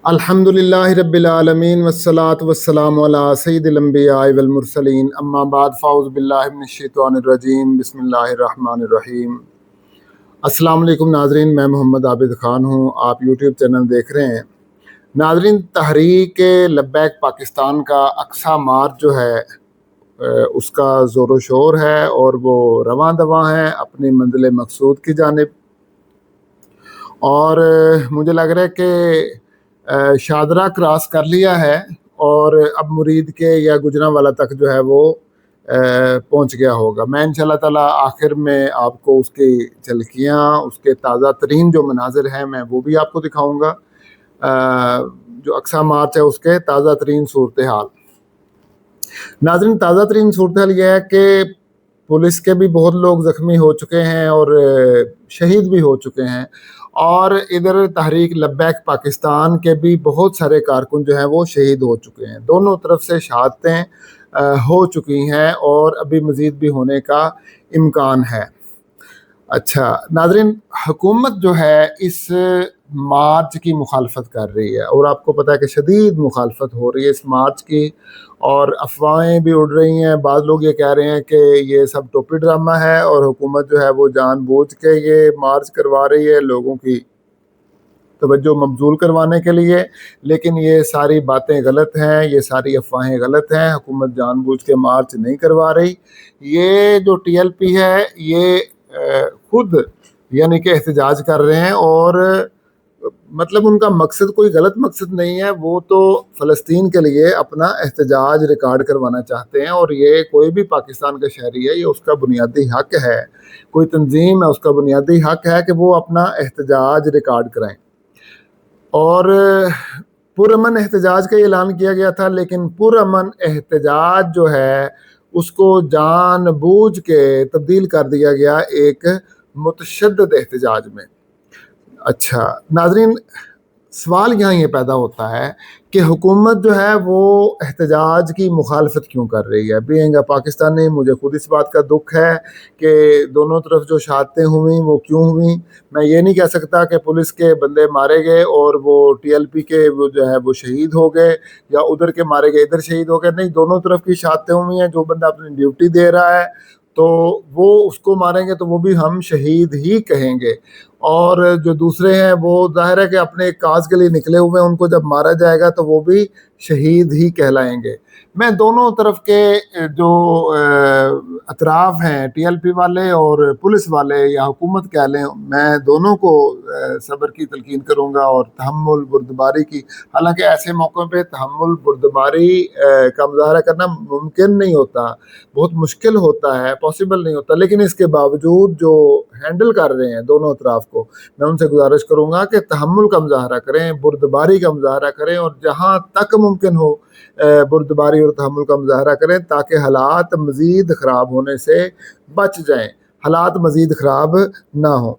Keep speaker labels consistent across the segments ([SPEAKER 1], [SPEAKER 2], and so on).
[SPEAKER 1] الحمدللہ رب العالمین والصلاة والسلام علی سید الانبیاء والمرسلین اما بعد فاعوذ باللہ من الشیطان الرجیم بسم اللہ الرحمن الرحیم۔ السلام علیکم ناظرین، میں محمد عابد خان ہوں، آپ یوٹیوب چینل دیکھ رہے ہیں۔ ناظرین، تحریک لبیک پاکستان کا اقصی مارچ جو ہے اس کا زور و شور ہے اور وہ رواں دواں ہے اپنی منزل مقصود کی جانب، اور مجھے لگ رہا ہے کہ شادرہ کراس کر لیا ہے اور اب مرید کے یا گجرانوالہ تک جو ہے وہ پہنچ گیا ہوگا۔ میں انشاءاللہ تعالیٰ آخر میں آپ کو اس کی جھلکیاں، اس کے تازہ ترین جو مناظر ہیں میں وہ بھی آپ کو دکھاؤں گا، جو اقصی مارچ ہے اس کے تازہ ترین صورتحال۔ ناظرین، تازہ ترین صورتحال یہ ہے کہ پولیس کے بھی بہت لوگ زخمی ہو چکے ہیں اور شہید بھی ہو چکے ہیں، اور ادھر تحریک لبیک پاکستان کے بھی بہت سارے کارکن جو ہیں وہ شہید ہو چکے ہیں۔ دونوں طرف سے شہادتیں ہو چکی ہیں اور ابھی مزید بھی ہونے کا امکان ہے۔ اچھا ناظرین، حکومت جو ہے اس مارچ کی مخالفت کر رہی ہے، اور آپ کو پتہ ہے کہ شدید مخالفت ہو رہی ہے اس مارچ کی، اور افواہیں بھی اڑ رہی ہیں۔ بعض لوگ یہ کہہ رہے ہیں کہ یہ سب ٹوپی ڈرامہ ہے اور حکومت جو ہے وہ جان بوجھ کے یہ مارچ کروا رہی ہے لوگوں کی توجہ مبذول کروانے کے لیے، لیکن یہ ساری باتیں غلط ہیں، یہ ساری افواہیں غلط ہیں۔ حکومت جان بوجھ کے مارچ نہیں کروا رہی۔ یہ جو ٹی ایل پی ہے یہ خود یعنی کہ احتجاج کر رہے ہیں، اور مطلب ان کا مقصد کوئی غلط مقصد نہیں ہے، وہ تو فلسطین کے لیے اپنا احتجاج ریکارڈ کروانا چاہتے ہیں، اور یہ کوئی بھی پاکستان کا شہری ہے، یہ اس کا بنیادی حق ہے، کوئی تنظیم ہے اس کا بنیادی حق ہے کہ وہ اپنا احتجاج ریکارڈ کرائیں۔ اور پرامن احتجاج کا اعلان کیا گیا تھا، لیکن پرامن احتجاج جو ہے اس کو جان بوجھ کے تبدیل کر دیا گیا ایک متشدد احتجاج میں۔ اچھا ناظرین، سوال یہاں یہ پیدا ہوتا ہے کہ حکومت جو ہے وہ احتجاج کی مخالفت کیوں کر رہی ہے؟ بینگ اے پاکستانی مجھے خود اس بات کا دکھ ہے کہ دونوں طرف جو شہادتیں ہوئیں وہ کیوں ہوئیں۔ میں یہ نہیں کہہ سکتا کہ پولیس کے بندے مارے گئے اور وہ ٹی ایل پی کے وہ جو ہے وہ شہید ہو گئے، یا ادھر کے مارے گئے ادھر شہید ہو گئے، نہیں، دونوں طرف کی شہادتیں ہوئی ہیں۔ جو بندہ اپنی ڈیوٹی دے رہا ہے تو وہ اس کو ماریں گے تو وہ بھی ہم شہید ہی کہیں گے، اور جو دوسرے ہیں وہ ظاہر ہے کہ اپنے ایک کاز کے لیے نکلے ہوئے ہیں، ان کو جب مارا جائے گا تو وہ بھی شہید ہی کہلائیں گے۔ میں دونوں طرف کے جو اطراف ہیں، ٹی ایل پی والے اور پولیس والے یا حکومت کہہ لیں، میں دونوں کو صبر کی تلقین کروں گا اور تحمل بردباری کی۔ حالانکہ ایسے موقعوں پہ تحمل بردباری کا مظاہرہ کرنا ممکن نہیں ہوتا، بہت مشکل ہوتا ہے، پاسبل نہیں ہوتا، لیکن اس کے باوجود جو ہینڈل کر رہے ہیں دونوں اطراف کو، میں ان سے گزارش کروں گا کہ تحمل کا مظاہرہ کریں، بردباری کا مظاہرہ کریں، اور جہاں تک ممکن ہو بردباری اور تحمل کا مظاہرہ کریں تاکہ حالات مزید خراب ہونے سے بچ جائیں، حالات مزید خراب نہ ہوں۔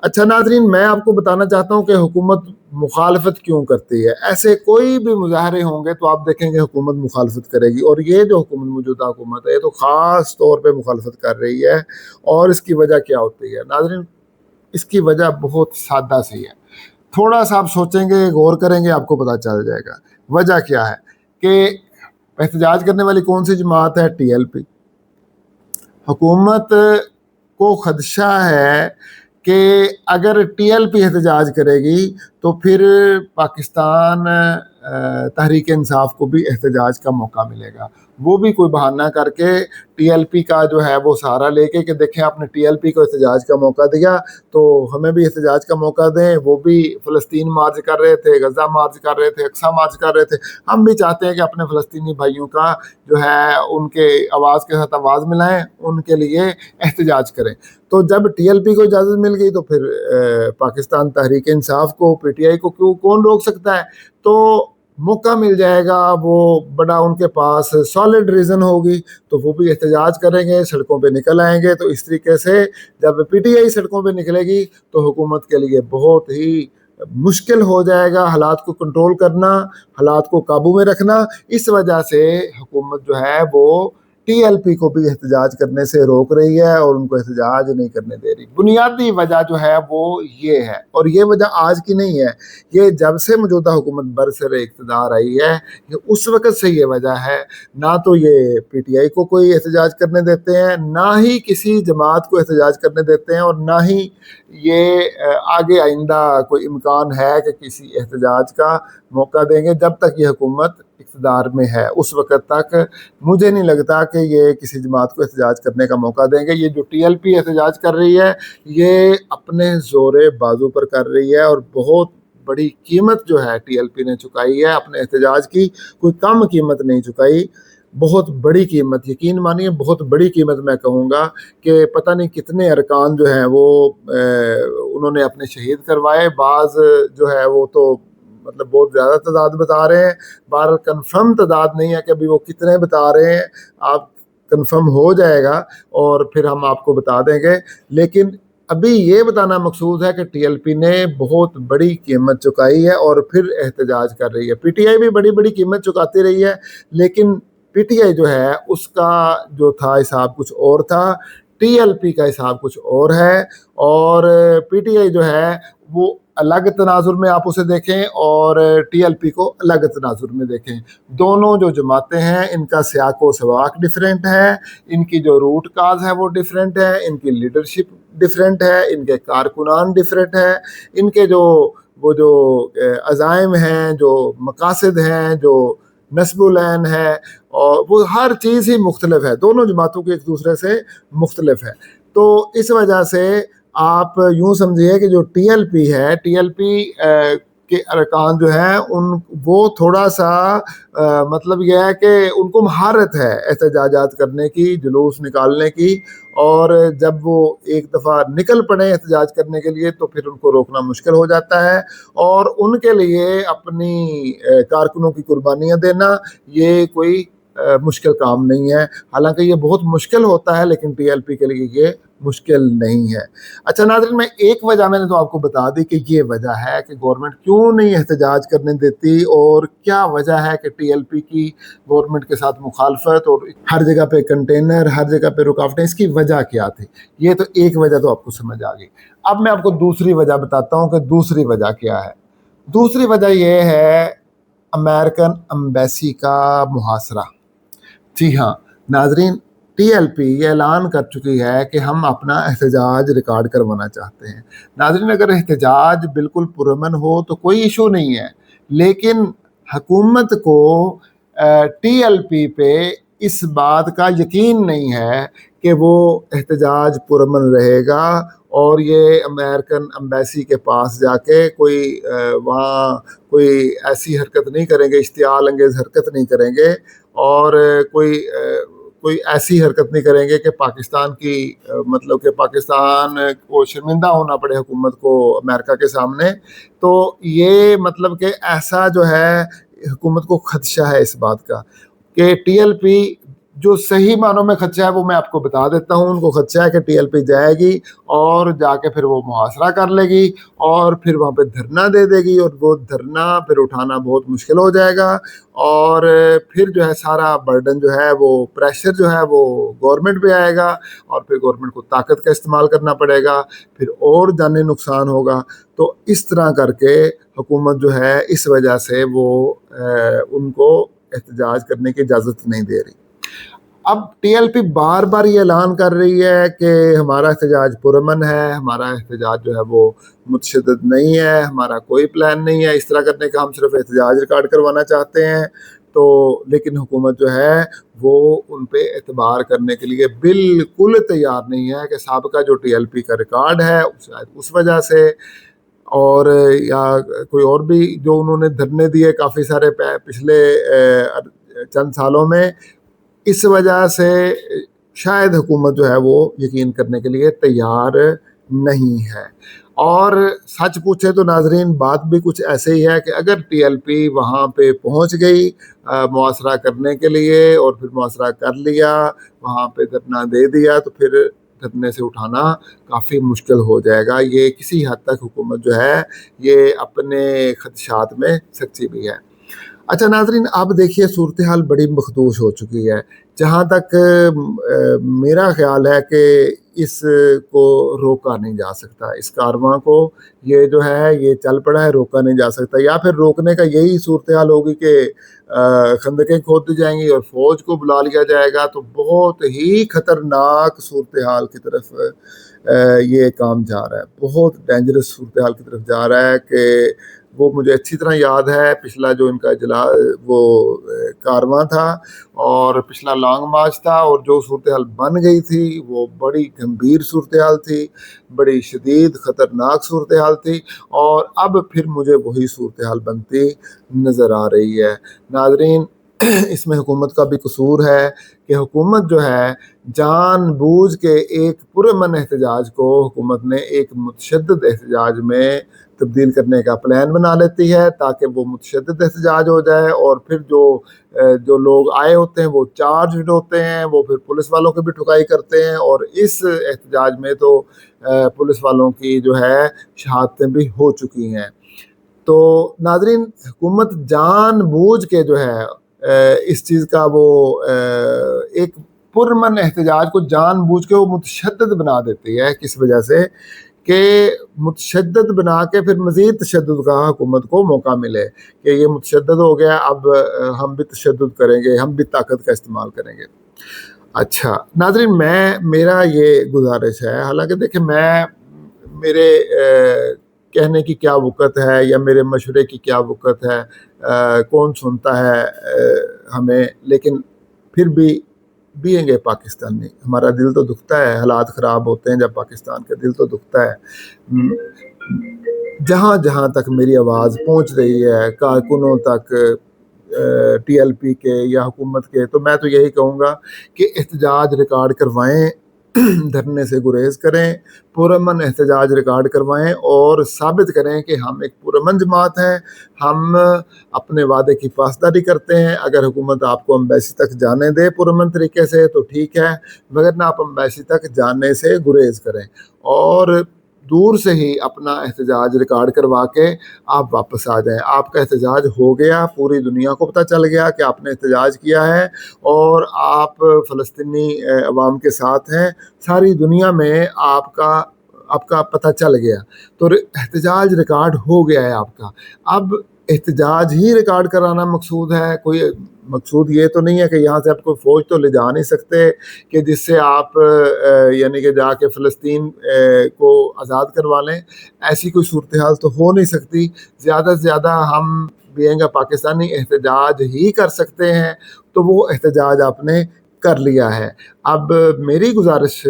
[SPEAKER 1] اچھا ناظرین، میں آپ کو بتانا چاہتا ہوں کہ حکومت مخالفت کیوں کرتی ہے۔ ایسے کوئی بھی مظاہرے ہوں گے تو آپ دیکھیں گے حکومت مخالفت کرے گی، اور یہ جو حکومت موجودہ حکومت ہے یہ تو خاص طور پہ مخالفت کر رہی ہے۔ اور اس کی وجہ کیا ہوتی ہے ناظرین؟ اس کی وجہ بہت سادہ سی ہے، تھوڑا سا آپ سوچیں گے، غور کریں گے، آپ کو پتہ چل جائے گا۔ وجہ کیا ہے کہ احتجاج کرنے والی کون سی جماعت ہے؟ T L P. حکومت کو خدشہ ہے کہ اگر ٹی ایل پی احتجاج کرے گی تو پھر پاکستان تحریک انصاف کو بھی احتجاج کا موقع ملے گا۔ وہ بھی کوئی بہانہ کر کے ٹی ایل پی کا جو ہے وہ سہارا لے کے کہ دیکھیں آپ نے ٹی ایل پی کو احتجاج کا موقع دیا تو ہمیں بھی احتجاج کا موقع دیں۔ وہ بھی فلسطین مارچ کر رہے تھے، غزہ مارچ کر رہے تھے، اقصی مارچ کر رہے تھے، ہم بھی چاہتے ہیں کہ اپنے فلسطینی بھائیوں کا جو ہے ان کے آواز کے ساتھ آواز ملائیں، ان کے لیے احتجاج کریں۔ تو جب ٹی ایل پی کو اجازت مل گئی تو پھر پاکستان تحریک انصاف کو، پی ٹی آئی کو کون روک سکتا ہے؟ تو موقع مل جائے گا، وہ بڑا ان کے پاس سالڈ ریزن ہوگی تو وہ بھی احتجاج کریں گے، سڑکوں پہ نکل آئیں گے۔ تو اس طریقے سے جب پی ٹی آئی سڑکوں پہ نکلے گی تو حکومت کے لیے بہت ہی مشکل ہو جائے گا حالات کو کنٹرول کرنا، حالات کو قابو میں رکھنا۔ اس وجہ سے حکومت جو ہے وہ ٹی ایل پی کو بھی احتجاج کرنے سے روک رہی ہے اور ان کو احتجاج نہیں کرنے دے رہی۔ بنیادی وجہ جو ہے وہ یہ ہے، اور یہ وجہ آج کی نہیں ہے، یہ جب سے موجودہ حکومت برسر اقتدار آئی ہے یہ اس وقت سے یہ وجہ ہے۔ نہ تو یہ پی ٹی آئی کو کوئی احتجاج کرنے دیتے ہیں، نہ ہی کسی جماعت کو احتجاج کرنے دیتے ہیں، اور نہ ہی یہ آگے آئندہ کوئی امکان ہے کہ کسی احتجاج کا موقع دیں گے۔ جب تک یہ حکومت اقتدار میں ہے اس وقت تک مجھے نہیں لگتا کہ یہ کسی جماعت کو احتجاج کرنے کا موقع دیں گے۔ یہ جو ٹی ایل پی احتجاج کر رہی ہے یہ اپنے زور بازو پر کر رہی ہے، اور بہت بڑی قیمت جو ہے ٹی ایل پی نے چکائی ہے اپنے احتجاج کی، کوئی کم قیمت نہیں چکائی، بہت بڑی قیمت، یقین مانیے بہت بڑی قیمت میں کہوں گا کہ پتہ نہیں کتنے ارکان جو ہیں وہ انہوں نے اپنے شہید کروائے۔ بعض جو ہے وہ تو مطلب بہت زیادہ تعداد بتا رہے ہیں، بہرحال کنفرم تعداد نہیں ہے کہ ابھی وہ کتنے بتا رہے ہیں، آپ کنفرم ہو جائے گا اور پھر ہم آپ کو بتا دیں گے۔ لیکن ابھی یہ بتانا مقصود ہے کہ ٹی ایل پی نے بہت بڑی قیمت چکائی ہے اور پھر احتجاج کر رہی ہے۔ پی ٹی آئی بھی بڑی بڑی قیمت چکاتی رہی ہے، لیکن پی ٹی آئی جو ہے اس کا جو تھا حساب کچھ اور تھا، ٹی ایل پی کا حساب کچھ اور ہے، اور پی ٹی آئی جو ہے وہ الگ تناظر میں آپ اسے دیکھیں اور ٹی ایل پی کو الگ تناظر میں دیکھیں۔ دونوں جو جماعتیں ہیں ان کا سیاق و سباق ڈیفرنٹ ہے، ان کی جو روٹ کاز ہے وہ ڈیفرنٹ ہے، ان کی لیڈرشپ ڈیفرنٹ ہے، ان کے کارکنان ڈیفرنٹ ہے، ان کے جو عزائم ہیں، جو مقاصد ہیں، جو نصب العین ہے، اور وہ ہر چیز ہی مختلف ہے، دونوں جماعتوں کی ایک دوسرے سے مختلف ہے۔ تو اس وجہ سے آپ یوں سمجھیے کہ جو ٹی ایل پی ہے، ٹی ایل پی کے ارکان جو ہیں وہ تھوڑا سا مطلب یہ ہے کہ ان کو مہارت ہے احتجاجات کرنے کی، جلوس نکالنے کی، اور جب وہ ایک دفعہ نکل پڑے احتجاج کرنے کے لیے تو پھر ان کو روکنا مشکل ہو جاتا ہے، اور ان کے لیے اپنی کارکنوں کی قربانیاں دینا یہ کوئی مشکل کام نہیں ہے۔ حالانکہ یہ بہت مشکل ہوتا ہے لیکن ٹی ایل پی کے لیے یہ مشکل نہیں ہے۔ اچھا ناظرین، میں ایک وجہ میں نے تو آپ کو بتا دی کہ یہ وجہ ہے کہ گورنمنٹ کیوں نہیں احتجاج کرنے دیتی، اور کیا وجہ ہے کہ ٹی ایل پی کی گورنمنٹ کے ساتھ مخالفت اور ہر جگہ پہ کنٹینر، ہر جگہ پہ رکاوٹیں، اس کی وجہ کیا تھی۔ یہ تو ایک وجہ تو آپ کو سمجھ آ گئی۔ اب میں آپ کو دوسری وجہ بتاتا ہوں کہ دوسری وجہ کیا ہے۔ دوسری وجہ یہ ہے امریکن ایمبیسی کا محاصرہ۔ جی ہاں ناظرین، ٹی ایل پی یہ اعلان کر چکی ہے کہ ہم اپنا احتجاج ریکارڈ کروانا چاہتے ہیں۔ ناظرین، اگر احتجاج بالکل پرامن ہو تو کوئی ایشو نہیں ہے، لیکن حکومت کو ٹی ایل پی پہ اس بات کا یقین نہیں ہے کہ وہ احتجاج پرامن رہے گا، اور یہ امریکن ایمبیسی کے پاس جا کے وہاں کوئی ایسی حرکت نہیں کریں گے، اشتعال انگیز حرکت نہیں کریں گے، اور کوئی ایسی حرکت نہیں کریں گے کہ پاکستان کی مطلب کہ پاکستان کو شرمندہ ہونا پڑے حکومت کو امریکہ کے سامنے۔ تو یہ مطلب کہ ایسا جو ہے حکومت کو خدشہ ہے اس بات کا کہ ٹی ایل پی جو صحیح معنوں میں خدشہ ہے وہ میں آپ کو بتا دیتا ہوں۔ ان کو خدشہ ہے کہ ٹی ایل پی جائے گی اور جا کے پھر وہ محاصرہ کر لے گی اور پھر وہاں پہ دھرنا دے دے گی، اور وہ دھرنا پھر اٹھانا بہت مشکل ہو جائے گا، اور پھر جو ہے سارا برڈن جو ہے وہ پریشر جو ہے وہ گورنمنٹ پہ آئے گا، اور پھر گورنمنٹ کو طاقت کا استعمال کرنا پڑے گا، پھر اور جانی نقصان ہوگا۔ تو اس طرح کر کے حکومت جو ہے اس وجہ سے وہ ان کو احتجاج کرنے کی اجازت نہیں دے رہی۔ اب ٹی ایل پی بار بار یہ اعلان کر رہی ہے کہ ہمارا احتجاج پرامن ہے، ہمارا احتجاج جو ہے وہ متشدد نہیں ہے، ہمارا کوئی پلان نہیں ہے اس طرح کرنے کا، ہم صرف احتجاج ریکارڈ کروانا چاہتے ہیں۔ تو لیکن حکومت جو ہے وہ ان پہ اعتبار کرنے کے لیے بالکل تیار نہیں ہے کہ سابقہ جو ٹی ایل پی کا ریکارڈ ہے شاید اس وجہ سے، اور یا کوئی اور بھی جو انہوں نے دھرنے دیے کافی سارے پچھلے چند سالوں میں، اس وجہ سے شاید حکومت جو ہے وہ یقین کرنے کے لیے تیار نہیں ہے۔ اور سچ پوچھے تو ناظرین بات بھی کچھ ایسے ہی ہے کہ اگر ٹی ایل پی وہاں پہ پہنچ گئی محاصرہ کرنے کے لیے اور پھر محاصرہ کر لیا، وہاں پہ دھرنا دے دیا، تو پھر دھرنے سے اٹھانا کافی مشکل ہو جائے گا۔ یہ کسی حد تک حکومت جو ہے یہ اپنے خدشات میں سچی بھی ہے۔ اچھا ناظرین، اب دیکھیے صورتحال بڑی مخدوش ہو چکی ہے. جہاں تک میرا خیال ہے کہ اس کو روکا نہیں جا سکتا، اس کارواں کو یہ جو ہے یہ چل پڑا ہے، روکا نہیں جا سکتا. یا پھر روکنے کا یہی صورتحال ہوگی کہ خندقیں کھود دی جائیں گی اور فوج کو بلا لیا جائے گا. تو بہت ہی خطرناک صورتحال کی طرف یہ کام جا رہا ہے، بہت ڈینجرس صورتحال کی طرف جا رہا ہے. کہ وہ مجھے اچھی طرح یاد ہے پچھلا جو ان کا وہ کارواں تھا اور پچھلا لانگ مارچ تھا، اور جو صورتحال بن گئی تھی وہ بڑی گمبھیر صورتحال تھی، بڑی شدید خطرناک صورتحال تھی. اور اب پھر مجھے وہی صورتحال بنتی نظر آ رہی ہے. ناظرین، اس میں حکومت کا بھی قصور ہے کہ حکومت جو ہے جان بوجھ کے ایک پرامن احتجاج کو حکومت نے ایک متشدد احتجاج میں تبدیل کرنے کا پلان بنا لیتی ہے تاکہ وہ متشدد احتجاج ہو جائے. اور پھر جو لوگ آئے ہوتے ہیں وہ چارجڈ ہوتے ہیں، وہ پھر پولیس والوں کی بھی ٹھکائی کرتے ہیں. اور اس احتجاج میں تو پولیس والوں کی جو ہے شہادتیں بھی ہو چکی ہیں. تو ناظرین، حکومت جان بوجھ کے جو ہے اس چیز کا وہ ایک پرامن احتجاج کو جان بوجھ کے وہ متشدد بنا دیتی ہے. کس وجہ سے؟ کہ متشدد بنا کے پھر مزید تشدد کا حکومت کو موقع ملے کہ یہ متشدد ہو گیا، اب ہم بھی تشدد کریں گے، ہم بھی طاقت کا استعمال کریں گے. اچھا ناظرین، میرا یہ گزارش ہے، حالانکہ دیکھیں میرے کہنے کی کیا وقت ہے یا میرے مشورے کی کیا وقت ہے، کون سنتا ہے ہمیں، لیکن پھر بھی بینگ گے پاکستانی ہمارا دل تو دکھتا ہے. حالات خراب ہوتے ہیں جب پاکستان کا دل تو دکھتا ہے. جہاں جہاں تک میری آواز پہنچ رہی ہے، کارکنوں تک ٹی ایل پی کے یا حکومت کے، تو میں تو یہی کہوں گا کہ احتجاج ریکارڈ کروائیں، دھرنے سے گریز کریں، پرامن احتجاج ریکارڈ کروائیں اور ثابت کریں کہ ہم ایک پرامن جماعت ہیں، ہم اپنے وعدے کی پاسداری کرتے ہیں. اگر حکومت آپ کو امبیسی تک جانے دے پرامن طریقے سے تو ٹھیک ہے، وگرنہ آپ امبیسی تک جانے سے گریز کریں اور دور سے ہی اپنا احتجاج ریکارڈ کروا کے آپ واپس آ جائیں. آپ کا احتجاج ہو گیا، پوری دنیا کو پتہ چل گیا کہ آپ نے احتجاج کیا ہے اور آپ فلسطینی عوام کے ساتھ ہیں، ساری دنیا میں آپ کا پتہ چل گیا. تو احتجاج ریکارڈ ہو گیا ہے آپ کا. اب احتجاج ہی ریکارڈ کرانا مقصود ہے، کوئی مقصود یہ تو نہیں ہے کہ یہاں سے آپ کوئی فوج تو لے جا نہیں سکتے کہ جس سے آپ یعنی کہ جا کے فلسطین کو آزاد کروا لیں. ایسی کوئی صورتحال تو ہو نہیں سکتی. زیادہ سے زیادہ ہم بینگ پاکستانی احتجاج ہی کر سکتے ہیں، تو وہ احتجاج آپ نے کر لیا ہے. اب میری گزارش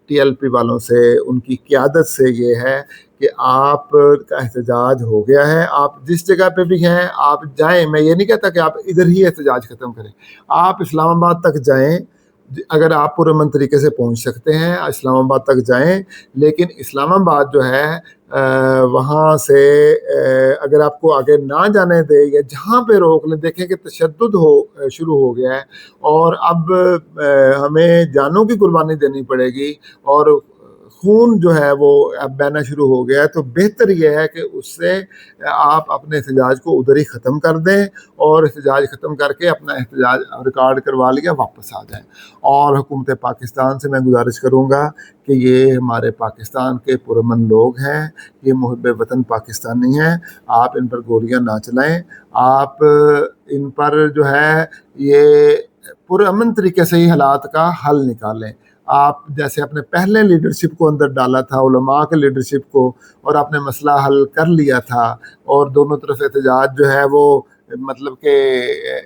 [SPEAKER 1] ٹی ایل پی والوں سے، ان کی قیادت سے یہ ہے کہ آپ کا احتجاج ہو گیا ہے، آپ جس جگہ پہ بھی ہیں آپ جائیں. میں یہ نہیں کہتا کہ آپ ادھر ہی احتجاج ختم کریں، آپ اسلام آباد تک جائیں. اگر آپ پرامن طریقے سے پہنچ سکتے ہیں اسلام آباد تک جائیں، لیکن اسلام آباد جو ہے وہاں سے اگر آپ کو آگے نہ جانے دے یا جہاں پہ روک لیں، دیکھیں کہ تشدد شروع ہو گیا ہے اور اب ہمیں جانوں کی قربانی دینی پڑے گی اور خون جو ہے وہ اب بہنا شروع ہو گیا ہے. تو بہتر یہ ہے کہ اس سے آپ اپنے احتجاج کو ادھر ہی ختم کر دیں اور احتجاج ختم کر کے اپنا احتجاج ریکارڈ کروا لیا واپس آ جائیں. اور حکومت پاکستان سے میں گزارش کروں گا کہ یہ ہمارے پاکستان کے پرامن لوگ ہیں، یہ محب وطن پاکستانی ہیں، آپ ان پر گولیاں نہ چلائیں. آپ ان پر جو ہے یہ پرامن طریقے سے ہی حالات کا حل نکالیں. آپ جیسے اپنے پہلے لیڈرشپ کو اندر ڈالا تھا، علماء کے لیڈرشپ کو، اور آپ نے مسئلہ حل کر لیا تھا اور دونوں طرف احتجاج جو ہے وہ مطلب کہ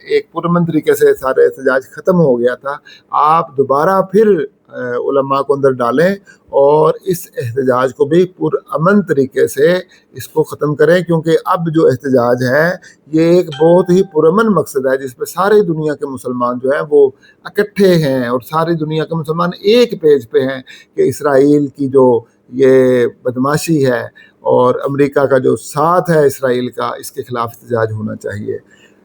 [SPEAKER 1] ایک پرامن طریقے سے سارے احتجاج ختم ہو گیا تھا. آپ دوبارہ پھر علماء کو اندر ڈالیں اور اس احتجاج کو بھی پرامن طریقے سے اس کو ختم کریں، کیونکہ اب جو احتجاج ہے یہ ایک بہت ہی پرامن مقصد ہے جس پہ ساری دنیا کے مسلمان جو ہیں وہ اکٹھے ہیں اور ساری دنیا کے مسلمان ایک پیج پہ ہیں کہ اسرائیل کی جو یہ بدماشی ہے اور امریکہ کا جو ساتھ ہے اسرائیل کا، اس کے خلاف احتجاج ہونا چاہیے.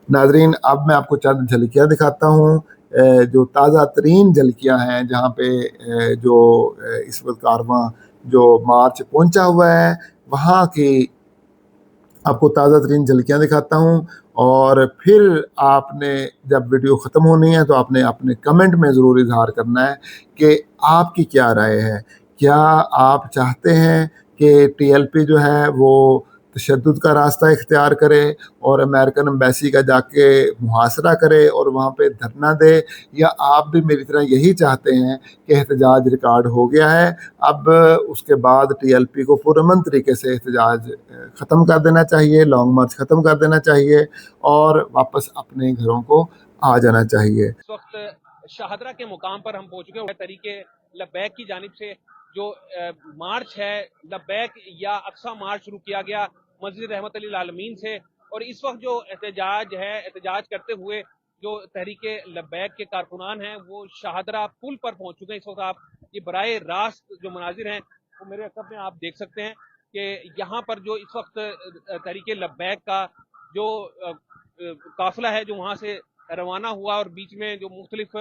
[SPEAKER 1] ناظرین، اب میں آپ کو چند جھلکیاں دکھاتا ہوں، جو تازہ ترین جھلکیاں ہیں جہاں پہ جو اس وقت کارواں جو مارچ پہنچا ہوا ہے وہاں کی آپ کو تازہ ترین جھلکیاں دکھاتا ہوں، اور پھر آپ نے جب ویڈیو ختم ہونی ہے تو آپ نے اپنے کمنٹ میں ضرور اظہار کرنا ہے کہ آپ کی کیا رائے ہے۔ کیا آپ چاہتے ہیں کہ ٹی ایل پی جو ہے وہ تشدد کا راستہ اختیار کرے اور امریکن امبیسی کا جا کے محاصرہ کرے اور وہاں پہ دھرنا دے، یا آپ بھی میری طرح یہی چاہتے ہیں کہ احتجاج ریکارڈ ہو گیا ہے، اب اس کے بعد ٹی ایل پی کو پرامن طریقے سے احتجاج ختم کر دینا چاہیے، لانگ مارچ ختم کر دینا چاہیے اور واپس اپنے گھروں کو آ جانا چاہیے۔
[SPEAKER 2] اس وقت شاہدرہ کے مقام پر ہم پہنچ گئے طریقے لبیک کی جانب سے جو مارچ ہے لبیک یا اقصی مارچ شروع کیا گیا مسجد رحمت للعالمین سے، اور اس وقت جو احتجاج ہے، احتجاج کرتے ہوئے جو تحریک لبیک کے کارکنان ہیں وہ شاہدرہ پل پر پہنچ چکے ہیں۔ اس وقت آپ یہ براہ راست جو مناظر ہیں وہ میرے عقب میں آپ دیکھ سکتے ہیں کہ یہاں پر جو اس وقت تحریک لبیک کا جو قافلہ ہے جو وہاں سے روانہ ہوا، اور بیچ میں جو مختلف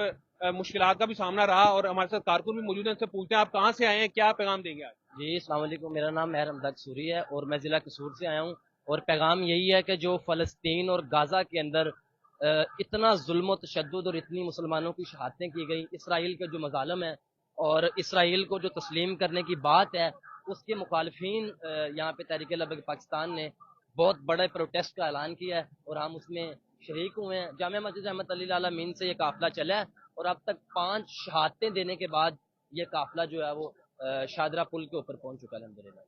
[SPEAKER 2] مشکلات کا بھی سامنا رہا، اور ہمارے ساتھ کارکن بھی موجود ہیں، ان سے پوچھتے ہیں آپ کہاں سے آئے ہیں، کیا پیغام دیں گے آج؟
[SPEAKER 3] جی السلام علیکم، میرا نام مہر امداد سوری ہے اور میں ضلع قصور سے آیا ہوں، اور پیغام یہی ہے کہ جو فلسطین اور غزہ کے اندر اتنا ظلم و تشدد اور اتنی مسلمانوں کی شہادتیں کی گئی، اسرائیل کے جو مظالم ہیں اور اسرائیل کو جو تسلیم کرنے کی بات ہے، اس کے مخالفین یہاں پہ تحریک لبیک پاکستان نے بہت بڑے پروٹیسٹ کا اعلان کیا ہے اور ہم اس میں شریک ہوئے ہیں۔ جامع مسجد رحمت للعالمین سے یہ قافلہ چلا ہے اور اب تک 5 شہادتیں دینے کے بعد یہ قافلہ جو ہے وہ شاہدرہ پل کے اوپر پہنچ چکا ہے الحمدللہ۔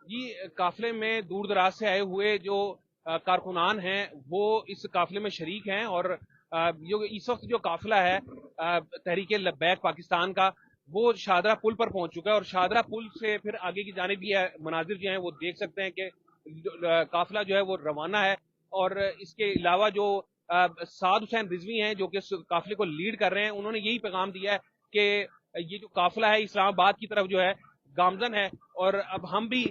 [SPEAKER 2] جی، قافلے میں دور دراز سے آئے ہوئے جو کارکنان ہیں وہ اس قافلے میں شریک ہیں، اور اس وقت جو قافلہ ہے تحریک لبیک پاکستان کا وہ شاہدرہ پل پر پہنچ چکا ہے، اور شاہدرہ پل سے پھر آگے کی جانب یہ مناظر جو ہیں وہ دیکھ سکتے ہیں کہ قافلہ جو ہے وہ روانہ ہے، اور اس کے علاوہ جو سعد حسین رضوی ہیں جو کہ اس قافلے کو لیڈ کر رہے ہیں، انہوں نے یہی پیغام دیا ہے کہ یہ جو قافلہ ہے اسلام آباد کی طرف جو ہے گامزن ہے، اور اب ہم بھی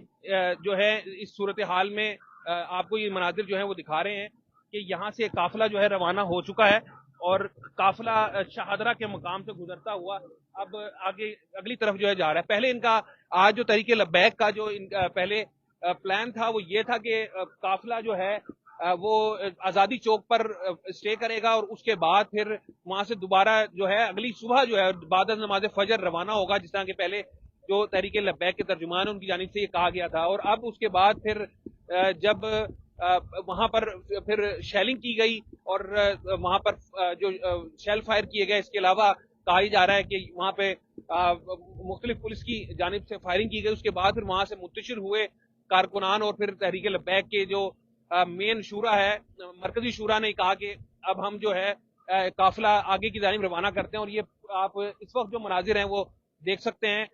[SPEAKER 2] جو ہے اس صورتحال میں آپ کو یہ مناظر جو ہے وہ دکھا رہے ہیں کہ یہاں سے قافلہ جو ہے روانہ ہو چکا ہے، اور قافلہ شاہدرہ کے مقام سے گزرتا ہوا اب آگے اگلی طرف جو ہے جا رہا ہے۔ پہلے ان کا آج جو تحریک لبیک کا جو ان کا پہلے پلان تھا وہ یہ تھا کہ قافلہ جو ہے وہ آزادی چوک پر اسٹے کرے گا، اور اس کے بعد پھر وہاں سے دوبارہ جو ہے اگلی صبح جو ہے بعد از نماز فجر روانہ ہوگا، جس طرح کہ پہلے جو تحریک لبیک کے ترجمان ان کی جانب سے یہ کہا گیا تھا۔ اور اب اس کے بعد پھر جب وہاں پر پھر شیلنگ کی گئی اور وہاں پر جو شیل فائر کیے گئے، اس کے علاوہ کہا جا رہا ہے کہ وہاں پہ مختلف پولیس کی جانب سے فائرنگ کی گئی، اس کے بعد پھر وہاں سے منتشر ہوئے کارکنان، اور پھر تحریک لبیک کے جو مین شورا ہے، مرکزی شورا نے کہا کہ اب ہم جو ہے قافلہ آگے کی جانب روانہ کرتے ہیں۔ اور یہ آپ اس وقت جو مناظر ہیں وہ دیکھ سکتے ہیں،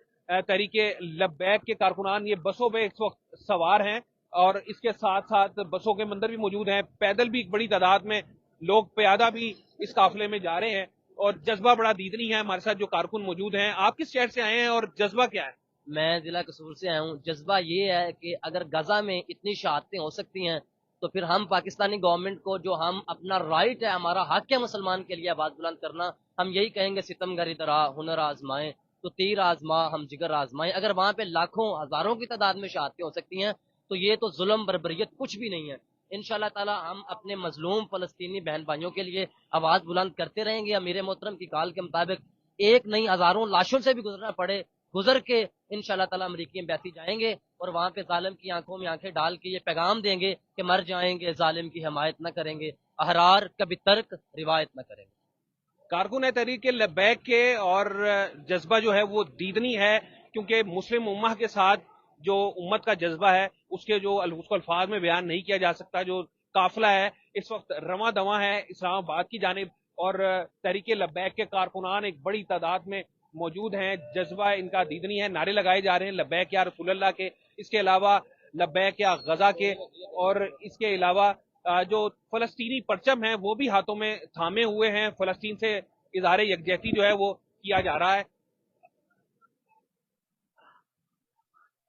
[SPEAKER 2] تحریک لبیک کے کارکنان یہ بسوں پہ اس وقت سوار ہیں، اور اس کے ساتھ ساتھ بسوں کے اندر بھی موجود ہیں، پیدل بھی ایک بڑی تعداد میں لوگ پیادہ بھی اس قافلے میں جا رہے ہیں، اور جذبہ بڑا دیدنی ہے۔ ہمارے ساتھ جو کارکن موجود ہیں، آپ کس شہر سے آئے ہیں اور جذبہ کیا ہے؟
[SPEAKER 3] میں ضلع قصور سے آیا ہوں۔ جذبہ یہ ہے کہ اگر غزہ میں اتنی شہادتیں ہو سکتی ہیں تو پھر ہم پاکستانی گورنمنٹ کو جو ہم اپنا رائٹ ہے، ہمارا حق ہے مسلمان کے لیے آواز بلند کرنا، ہم یہی کہیں گے ستم گر ادھر آ ہنر آزمائیں تو تیر آزما ہم جگر آزمائیں۔ اگر وہاں پہ لاکھوں ہزاروں کی تعداد میں شہادتیں ہو سکتی ہیں تو یہ تو ظلم بربریت کچھ بھی نہیں ہے۔ انشاءاللہ تعالی ہم اپنے مظلوم فلسطینی بہن بھائیوں کے لیے آواز بلند کرتے رہیں گے۔ امیر محترم کی کال کے مطابق ایک نہیں ہزاروں لاشوں سے بھی گزرنا پڑے، گزر کے انشاءاللہ تعالی امریکی ایمبیسی جائیں گے، اور وہاں پہ ظالم کی آنکھوں میں آنکھیں ڈال کے یہ پیغام دیں گے کہ مر جائیں گے، ظالم کی حمایت نہ کریں گے، احرار کبھی ترک روایت نہ کریں گے۔
[SPEAKER 2] کارکن ہے تحریک لبیک کے، اور جذبہ جو ہے وہ دیدنی ہے، کیونکہ مسلم امہ کے ساتھ جو امت کا جذبہ ہے اس کے جو اس کو الفاظ میں بیان نہیں کیا جا سکتا۔ جو قافلہ ہے اس وقت رواں دواں ہے اسلام آباد کی جانب، اور تحریک لبیک کے کارکنان ایک بڑی تعداد میں موجود ہیں، جذبہ ان کا دیدنی ہے، نعرے لگائے جا رہے ہیں لبیک یا رسول اللہ کے، اس کے علاوہ لبیک یا غزہ کے، اور اس کے علاوہ جو فلسطینی پرچم ہیں وہ بھی ہاتھوں میں تھامے ہوئے ہیں، فلسطین سے اظہار یکجہتی جو ہے وہ کیا جا رہا ہے۔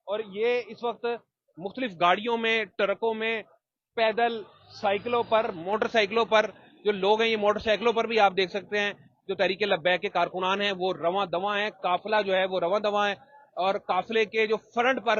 [SPEAKER 2] اور یہ اس وقت مختلف گاڑیوں میں، ٹرکوں میں، پیدل، سائیکلوں پر، موٹر سائیکلوں پر جو لوگ ہیں، یہ موٹر سائیکلوں پر بھی آپ دیکھ سکتے ہیں جو تحریک لبیک کے کارکنان ہیں وہ رواں دواں ہیں، قافلہ جو ہے وہ رواں دواں ہے، اور قافلے کے جو فرنٹ پر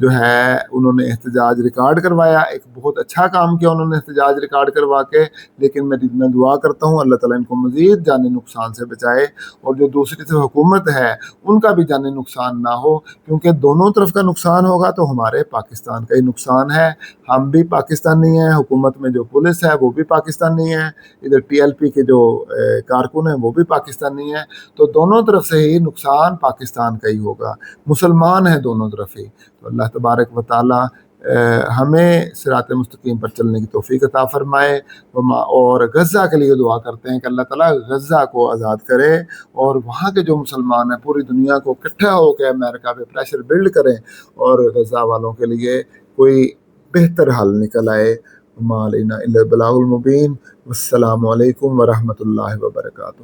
[SPEAKER 1] جو ہے انہوں نے احتجاج ریکارڈ کروایا. ایک بہت اچھا کام کیا انہوں نے احتجاج ریکارڈ کروا کے. لیکن میں دعا کرتا ہوں اللہ تعالیٰ ان کو مزید جانی نقصان سے بچائے, اور جو دوسری طرف حکومت ہے ان کا بھی جانی نقصان نہ ہو, کیونکہ دونوں طرف کا نقصان ہوگا تو ہمارے پاکستان کا ہی نقصان ہے. ہم بھی پاکستانی ہیں, حکومت میں جو پولیس ہے وہ بھی پاکستانی ہے, ادھر PLP کے جو کارکن ہیں وہ بھی پاکستانی ہیں. تو دونوں طرف سے ہی نقصان پاکستان کا ہی ہوگا, مسلمان ہیں دونوں طرف ہی. تو اللہ تبارک و تعالی ہمیں صراط مستقیم پر چلنے کی توفیق عطا فرمائے. اور غزہ کے لیے دعا کرتے ہیں کہ اللہ تعالیٰ غزہ کو آزاد کرے, اور وہاں کے جو مسلمان ہیں پوری دنیا کو اکٹھا ہو کے امریکہ پہ پریشر بلڈ کریں, اور غزہ والوں کے لیے کوئی بہتر حل نکل آئے. وما علینا الا البلاغ المبین. والسلام علیکم ورحمۃ اللہ وبرکاتہ.